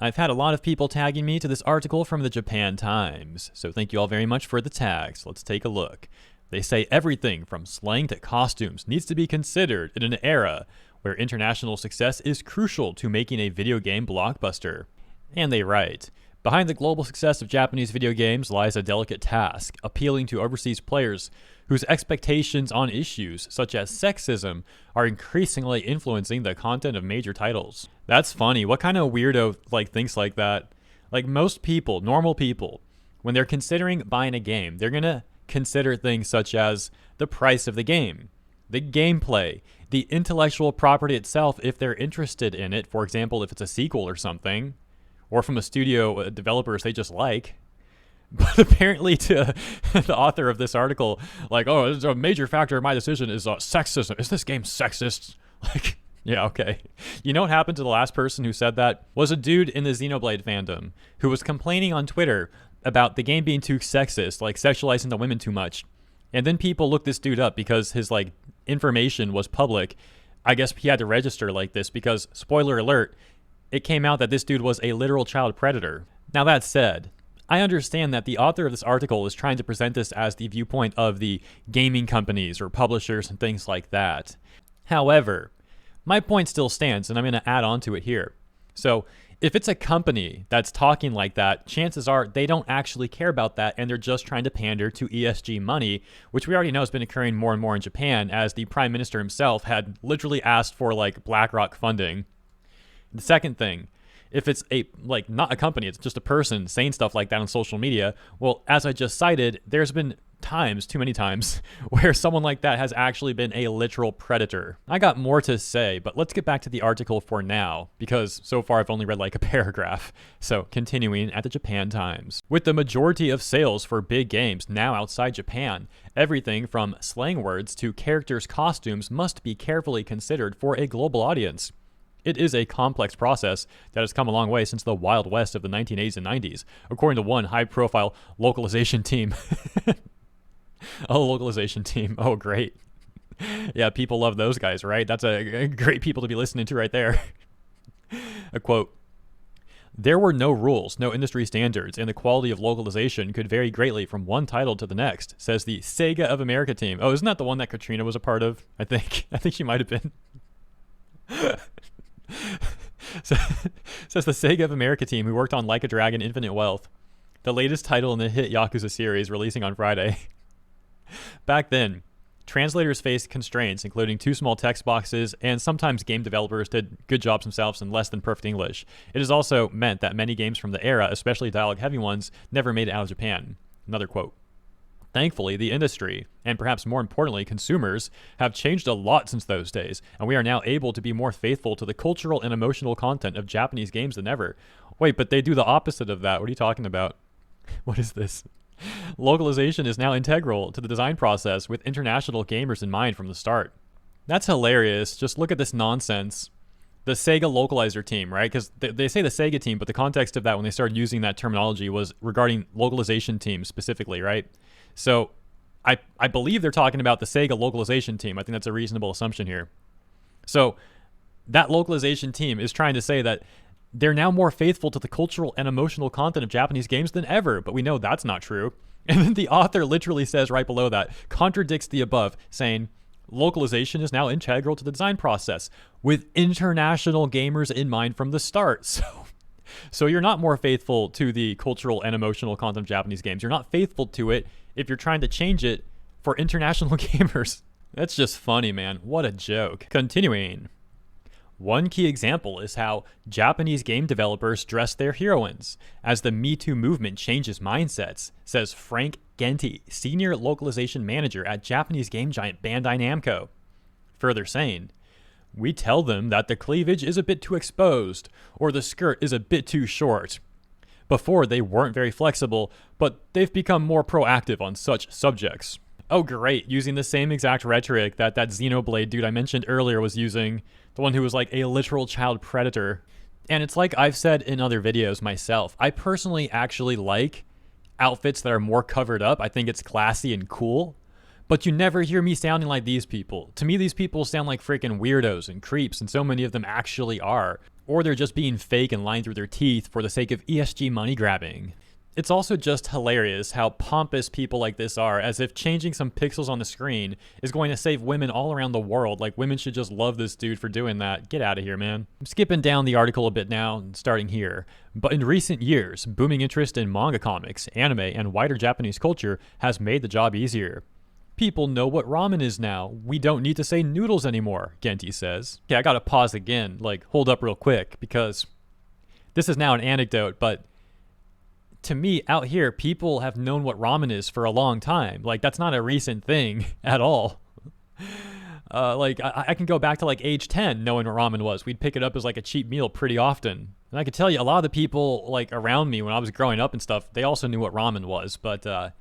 I've had a lot of people tagging me to this article from the Japan Times, so thank you all very much for the tags. Let's take a look. They say everything from slang to costumes needs to be considered in an era where international success is crucial to making a video game blockbuster. And they write, behind the global success of Japanese video games lies a delicate task, appealing to overseas players whose expectations on issues such as sexism are increasingly influencing the content of major titles. That's funny. What kind of weirdo thinks like that? Like most people, normal people, when they're considering buying a game, they're going to consider things such as the price of the game, the gameplay, the intellectual property itself if they're interested in it, for example, if it's a sequel or something, or from a studio developers they just like. But apparently to the author of this article, it's a major factor of my decision is sexism. Is this game sexist? Yeah, okay. You know what happened to the last person who said that? Was a dude in the Xenoblade fandom who was complaining on Twitter about the game being too sexist, sexualizing the women too much. And then people looked this dude up because his information was public. I guess he had to register like this because, spoiler alert, it came out that this dude was a literal child predator. Now that said, I understand that the author of this article is trying to present this as the viewpoint of the gaming companies or publishers and things like that. However, my point still stands, and I'm going to add on to it here. So, if it's a company that's talking like that, chances are they don't actually care about that, and they're just trying to pander to ESG money, which we already know has been occurring more and more in Japan, as the Prime Minister himself had literally asked for BlackRock funding. The second thing, if it's not a company, it's just a person saying stuff like that on social media, well, as I just cited, there's been too many times, where someone like that has actually been a literal predator. I got more to say, but let's get back to the article for now, because so far I've only read a paragraph. So, continuing at the Japan Times. With the majority of sales for big games now outside Japan, everything from slang words to characters' costumes must be carefully considered for a global audience. It is a complex process that has come a long way since the Wild West of the 1980s and 90s, according to one high-profile localization team. Oh, localization team. Oh, great. Yeah, people love those guys, right? That's a great people to be listening to right there. A quote, there were no rules, no industry standards, and the quality of localization could vary greatly from one title to the next, says the Sega of America team. Oh, isn't that the one that Katrina was a part of? I think she might have been. Says the Sega of America team who worked on Like a Dragon Infinite Wealth, the latest title in the hit Yakuza series releasing on Friday. Back then, translators faced constraints, including too small text boxes, and sometimes game developers did good jobs themselves in less than perfect English. It has also meant that many games from the era, especially dialogue-heavy ones, never made it out of Japan. Another quote. Thankfully, the industry, and perhaps more importantly, consumers, have changed a lot since those days, and we are now able to be more faithful to the cultural and emotional content of Japanese games than ever. Wait, but they do the opposite of that. What are you talking about? What is this? Localization is now integral to the design process with international gamers in mind from the start. That's hilarious. Just look at this nonsense. The Sega Localizer team, right? Because they say the Sega team, but the context of that when they started using that terminology was regarding localization teams specifically, right? So I believe they're talking about the Sega localization team. I think that's a reasonable assumption here. So that localization team is trying to say that they're now more faithful to the cultural and emotional content of Japanese games than ever, but we know that's not true. And then the author literally says right below that, contradicts the above, saying, localization is now integral to the design process, with international gamers in mind from the start. So you're not more faithful to the cultural and emotional content of Japanese games. You're not faithful to it if you're trying to change it for international gamers. That's just funny, man. What a joke. Continuing. One key example is how Japanese game developers dress their heroines as the Me Too movement changes mindsets, says Frank Genti, senior localization manager at Japanese game giant Bandai Namco. Further saying, we tell them that the cleavage is a bit too exposed or the skirt is a bit too short. Before, they weren't very flexible, but they've become more proactive on such subjects. Oh, great, using the same exact rhetoric that Xenoblade dude I mentioned earlier was using, the one who was a literal child predator. And it's like I've said in other videos myself, I personally actually like outfits that are more covered up. I think it's classy and cool. But you never hear me sounding like these people. To me, these people sound like freaking weirdos and creeps, and so many of them actually are. or they're just being fake and lying through their teeth for the sake of ESG money grabbing. It's also just hilarious how pompous people like this are, as if changing some pixels on the screen is going to save women all around the world. Like, women should just love this dude for doing that. Get out of here, man. I'm skipping down the article a bit now, starting here. But in recent years, booming interest in manga comics, anime, and wider Japanese culture has made the job easier. People know what ramen is now. We don't need to say noodles anymore, Genti says. Okay, I gotta pause again, like, hold up real quick, because this is now an anecdote, but to me, out here, people have known what ramen is for a long time. Like, that's not a recent thing at all. I can go back to like age 10 knowing what ramen was. We'd pick it up as like a cheap meal pretty often. And I could tell you a lot of the people like around me when I was growing up and stuff, they also knew what ramen was. But I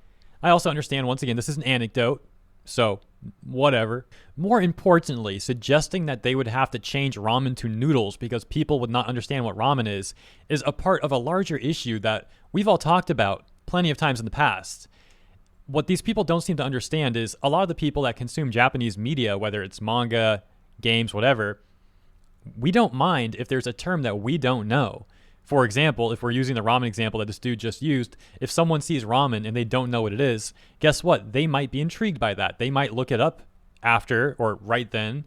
also understand, once again, this is an anecdote. So, whatever. More importantly, suggesting that they would have to change ramen to noodles because people would not understand what ramen is a part of a larger issue that we've all talked about plenty of times in the past. What these people don't seem to understand is a lot of the people that consume Japanese media, whether it's manga, games, whatever, we don't mind if there's a term that we don't know. For example, if we're using the ramen example that this dude just used, if someone sees ramen and they don't know what it is, guess what? They might be intrigued by that. They might look it up after or right then,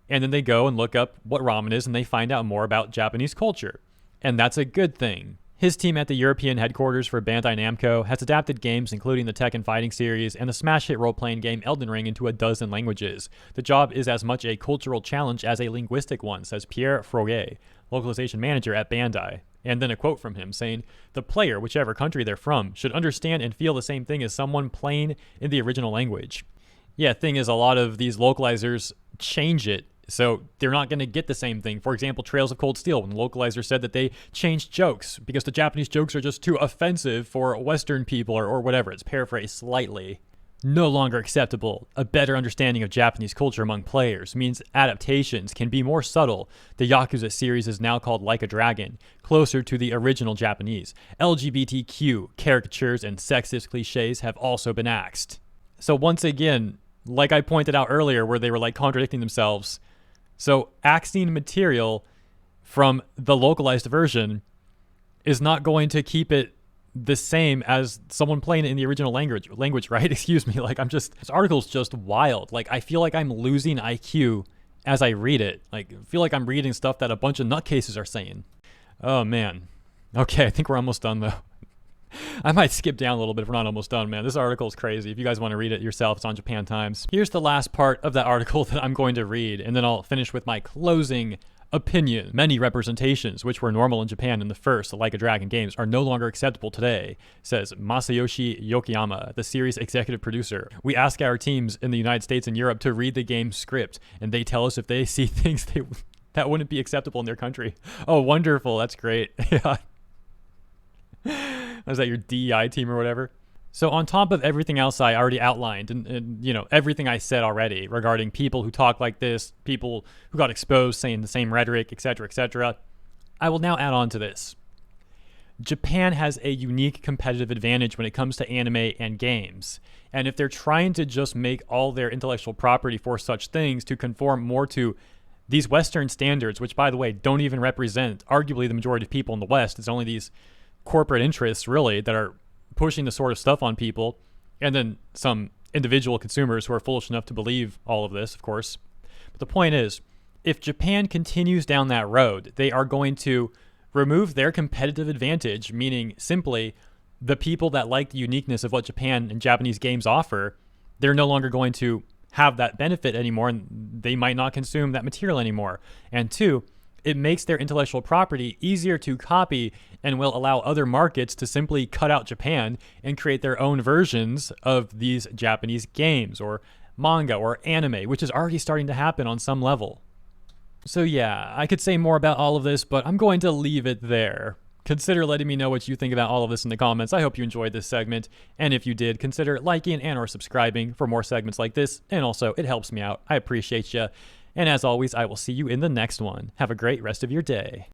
and then they go and look up what ramen is and they find out more about Japanese culture. And that's a good thing. His team at the European headquarters for Bandai Namco has adapted games including the Tekken fighting series and the smash hit role-playing game Elden Ring into a dozen languages. The job is as much a cultural challenge as a linguistic one, says Pierre Froger, localization manager at Bandai. And then a quote from him saying, "The player, whichever country they're from, should understand and feel the same thing as someone playing in the original language." Yeah, thing is, a lot of these localizers change it, so they're not going to get the same thing. For example, Trails of Cold Steel, when the localizer said that they changed jokes because the Japanese jokes are just too offensive for Western people or whatever. It's paraphrased slightly. No longer acceptable. A better understanding of Japanese culture among players means adaptations can be more subtle. The Yakuza series is now called Like a Dragon, closer to the original Japanese. LGBTQ caricatures and sexist cliches have also been axed. So once again, like I pointed out earlier where they were like contradicting themselves, so axing material from the localized version is not going to keep it the same as someone playing it in the original language, right? Excuse me. Like, this article's just wild. Like, I feel like I'm losing IQ as I read it. Like, I feel like I'm reading stuff that a bunch of nutcases are saying. Oh, man. Okay, I think we're almost done, though. I might skip down a little bit if we're not almost done, man. This article is crazy. If you guys want to read it yourself, it's on Japan Times. Here's the last part of that article that I'm going to read, and then I'll finish with my closing opinion. Many representations, which were normal in Japan in the first Like a Dragon games, are no longer acceptable today, says Masayoshi Yokoyama, the series executive producer. We ask our teams in the United States and Europe to read the game's script, and they tell us if they see things that wouldn't be acceptable in their country. Oh, wonderful. That's great. Yeah. Is that your DEI team or whatever? So on top of everything else I already outlined and you know, everything I said already regarding people who talk like this, people who got exposed saying the same rhetoric, etc., I will now add on to this. Japan has a unique competitive advantage when it comes to anime and games. And if they're trying to just make all their intellectual property for such things to conform more to these Western standards, which by the way, don't even represent arguably the majority of people in the West, it's only these corporate interests really that are pushing the sort of stuff on people, and then some individual consumers who are foolish enough to believe all of this, of course. But the point is, if Japan continues down that road, they are going to remove their competitive advantage, meaning simply the people that like the uniqueness of what Japan and Japanese games offer, they're no longer going to have that benefit anymore, and they might not consume that material anymore. And two, it makes their intellectual property easier to copy and will allow other markets to simply cut out Japan and create their own versions of these Japanese games or manga or anime, which is already starting to happen on some level. So yeah, I could say more about all of this, but I'm going to leave it there. Consider letting me know what you think about all of this in the comments. I hope you enjoyed this segment, and if you did, consider liking and or subscribing for more segments like this, and also it helps me out. I appreciate you. And as always, I will see you in the next one. Have a great rest of your day.